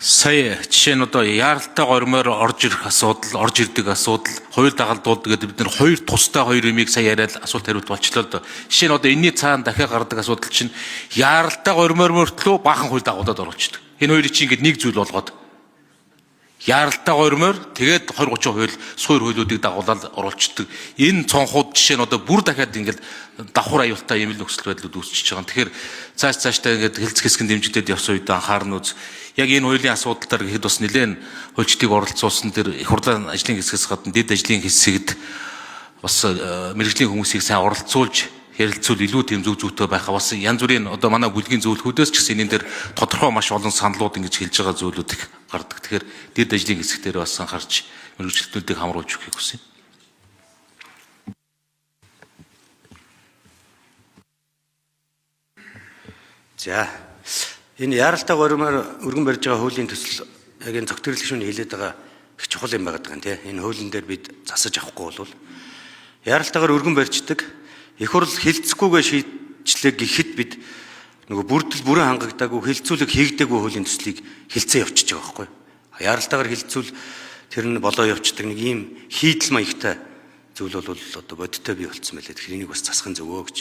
Сая жишээ нь одоо яаралтай гормоор орж ирдэг асуудал, хууль дагалдуулдаг гэдэг бид нар хоёр тустай хоёр юмыг сая яриад асуулт хариулт болчлоо л доо. Жишээ нь одоо энэний цаана дахиад гардаг асуудал чинь яаралтай гормоор мөртлөө баахан хууль дагуулад оруулчихдаг. Энэ хоёрыг чинь ингээд нэг зүйл болгоод яаралтай гормоор тэгээд 20-30 хууль суур хуулиудыг дагуулаад оруулчихдаг. Энэ цонхууд жишээ нь одоо бүр дахиад ингээд давхар аюултай юм л нөхцөл байдлууд үүсчихэж байгаа. Тэгэхээр цаашдаа ингээд хэлцэх хэсгэн дэмжигдээд явсан үед анхаарна үз. Яг энэ хуулийн асуудал дээр гэхэд бас нэлээд хуульчдыг оролцуулсан тэр их хурлын ажлын хэсгээс гадна дэд ажлын хэсэгт бас мэргэжлийн хүмүүсийг сайн оролцуулж ярилцвал илүү тийм зөв зүйтэй байхаа бас янз бүрийн одоо манай бүлгийн зөвлөхүүдээс ч гэсэн энэ дээр тодорхой маш олон саналууд ингэж хэлж байгаа зүйлүүд их гардаг. Тэгэхээр дэд ажлын хэсгээр бас анхаарч мэргэжлүүдийг хамруулж өгөхийг хүсье. За энэ яаралтай гормоор өргөн барьж байгаа хуулийн төсөл яг энэ цогцлог шүүний хэлээд байгаа их чухал юм байгаа юм тийм. Энэ хуулийн дээр бид засаж авахгүй бол яаралтайгаар өргөн барьждаг их хурл хилцэхгүйгээ шийдчлээ гэхэд бид нөгөө бүрэн хангагдаагүй хилцүүлэг хийгдээгүй хуулийн төслийг хилцээ явчихж байгаа байхгүй. Яаралтайгаар хилцүүл тэр нь болоо явцдаг нэг ийм хийдэл маягтай зүйл бол одоо бодиттой бий болцсон байлээ. Тэгэхээр энийг бас засахын зөвөө гэж